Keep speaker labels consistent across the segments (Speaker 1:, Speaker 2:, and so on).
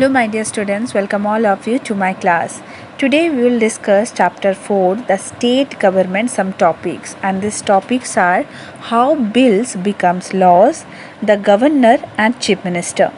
Speaker 1: Hello my dear students, welcome all of you to my class. Today we will discuss chapter 4, the state government, some topics, and these topics are how bills becomes laws, the governor and chief minister.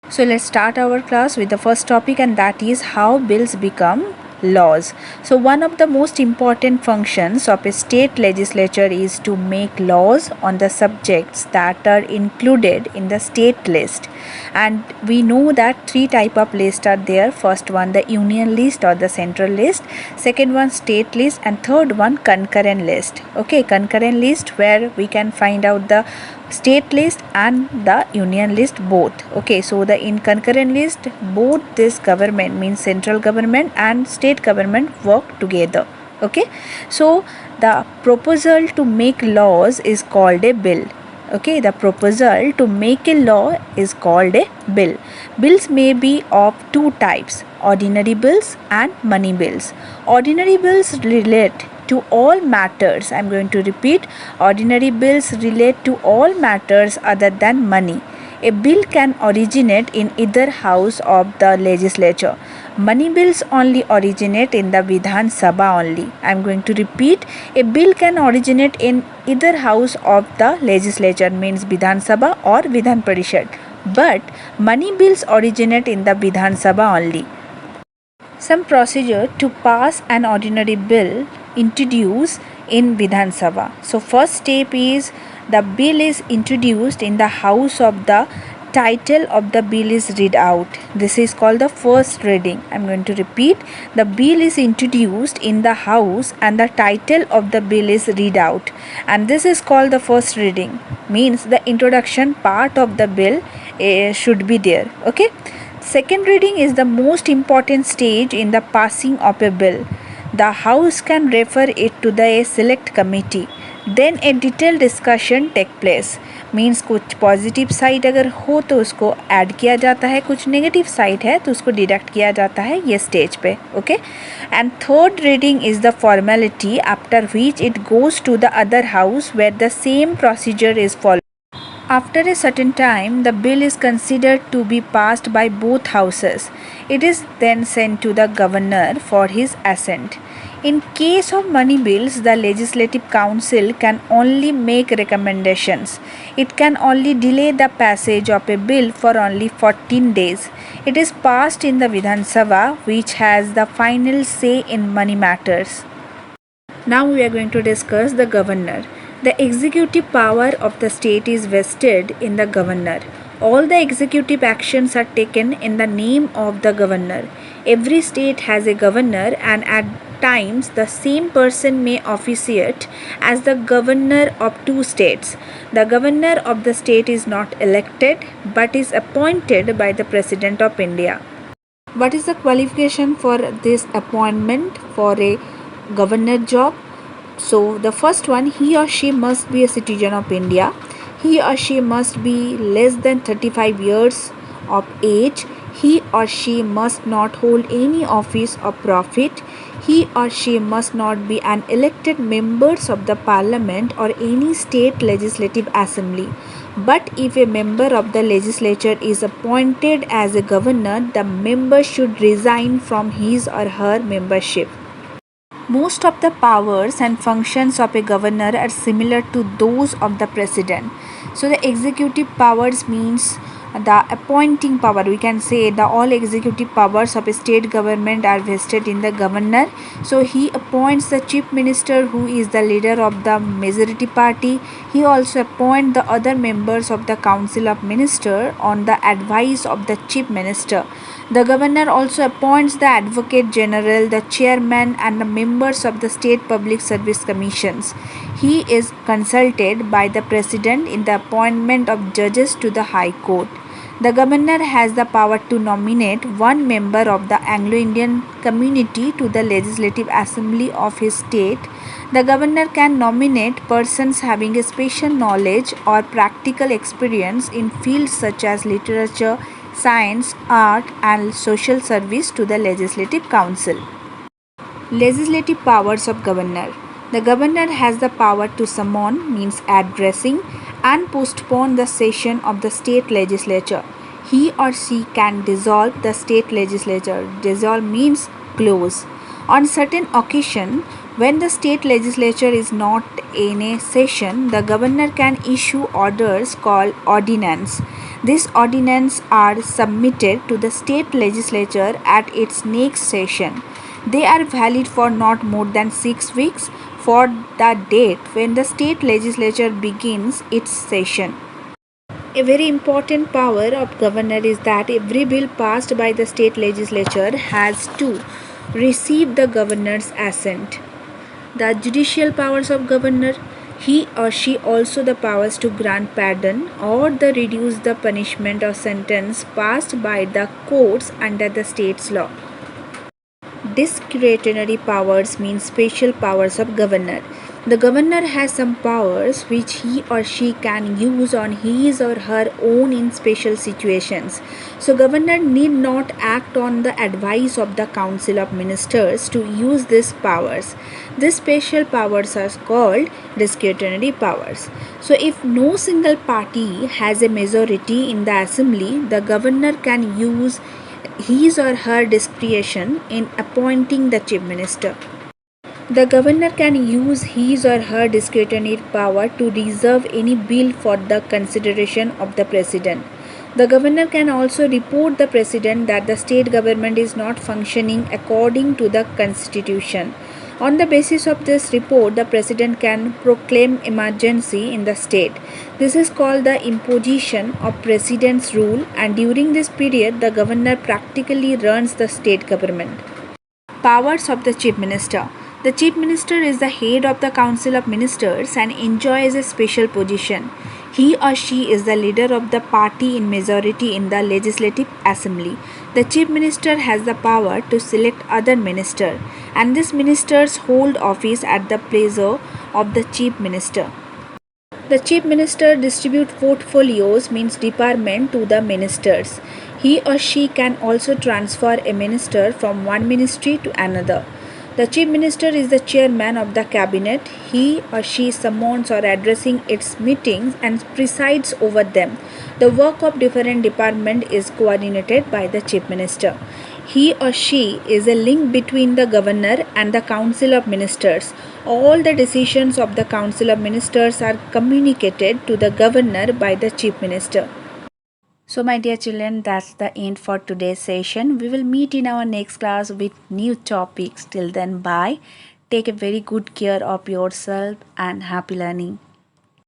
Speaker 1: So let's start our class with the first topic, and that is how bills become laws. So one of the most important functions of a state legislature is to make laws on the subjects that are included in the state list, and we know that three type of lists are there. First one, the union list or the central list, second one, state list, and third one, concurrent list. Okay, concurrent list where we can find out the state list and the union list both. Okay, so the in concurrent list, both this government means central government and state government work together. Okay, so the proposal to make laws is called a bill. Okay, the proposal to make a law is called a bill. Bills may be of two types, ordinary bills and money bills. Ordinary bills relate to all matters. I am going to repeat, ordinary bills relate to all matters other than money. A bill can originate in either house of the legislature. Money bills only originate in the VII only. I am going to repeat, a bill can originate in either house of the legislature, means VII or Vidhan Parishad. But money bills originate in the VII only. Some procedure to pass an ordinary bill introduced in Vidhan Sabha. So first step is the bill is introduced in the house of the title of the bill is read out. This is called the first reading. I am going to repeat, the bill is introduced in the house and the title of the bill is read out, and this is called the first reading, means the introduction part of the bill should be there. Okay, second reading is the most important stage in the passing of a bill. The house can refer it to the select committee. Then a detailed discussion take place. Means कुछ positive side अगर हो तो उसको add किया जाता है, कुछ negative side है तो उसको डिडक्ट किया जाता है ये स्टेज पे. Okay, and third reading is the formality after which it goes to the other house where the same procedure is follow. After a certain time, the bill is considered to be passed by both houses. It is then sent to the governor for his assent. In case of money bills, the Legislative Council can only make recommendations. It can only delay the passage of a bill for only 14 days. It is passed in the Vidhan Sabha, which has the final say in money matters. Now we are going to discuss the governor. The executive power of the state is vested in the governor. All the executive actions are taken in the name of the governor. Every state has a governor, and at times the same person may officiate as the governor of two states. The governor of the state is not elected but is appointed by the President of India. What is the qualification for this appointment for a governor job? So the first one, he or she must be a citizen of India. He or she must be less than 35 years of age. He or she must not hold any office of profit. He or she must not be an elected members of the parliament or any state legislative assembly. But if a member of the legislature is appointed as a governor, the member should resign from his or her membership. Most of the powers and functions of a governor are similar to those of the president. So the executive powers means the appointing power. We can say the all executive powers of a state government are vested in the governor. So he appoints the chief minister, who is the leader of the majority party. He also appoints the other members of the council of ministers on the advice of the chief minister. The governor also appoints the advocate general, the chairman, and the members of the state public service commissions. He is consulted by the president in the appointment of judges to the high court. The governor has the power to nominate one member of the Anglo-Indian community to the legislative assembly of his state. The governor can nominate persons having a special knowledge or practical experience in fields such as literature, science, art, and social service to the Legislative Council. Legislative powers of governor. The governor has the power to summon, means addressing, and postpone the session of the state legislature. He or she can dissolve the state legislature. Dissolve means close. On certain occasion, when the state legislature is not in a session, the governor can issue orders called ordinance. These ordinances are submitted to the state legislature at its next session. They are valid for not more than 6 weeks for the date when the state legislature begins its session. A very important power of governor is that every bill passed by the state legislature has to receive the governor's assent. The judicial powers of governor, he or she also the powers to grant pardon or the reduce the punishment or sentence passed by the courts under the state's law. Discretionary powers mean special powers of governor. The governor has some powers which he or she can use on his or her own in special situations. So governor need not act on the advice of the council of ministers to use these powers. These special powers are called discretionary powers. So if no single party has a majority in the assembly, the governor can use his or her discretion in appointing the chief minister. The governor can use his or her discretionary power to reserve any bill for the consideration of the president. The governor can also report the president that the state government is not functioning according to the constitution. On the basis of this report, the president can proclaim emergency in the state. This is called the imposition of president's rule, and during this period, the governor practically runs the state government. Powers of the chief minister. The chief minister is the head of the council of ministers and enjoys a special position. He or she is the leader of the party in majority in the legislative assembly. The chief minister has the power to select other minister, and these ministers hold office at the pleasure of the chief minister. The chief minister distributes portfolios means department to the ministers. He or she can also transfer a minister from one ministry to another. The chief minister is the chairman of the cabinet. He or she summons or addressing its meetings and presides over them. The work of different departments is coordinated by the chief minister. He or she is a link between the governor and the council of ministers. All the decisions of the council of ministers are communicated to the governor by the chief minister. So my dear children, that's the end for today's session. We will meet in our next class with new topics. Till then, bye. Take a very good care of yourself and happy learning.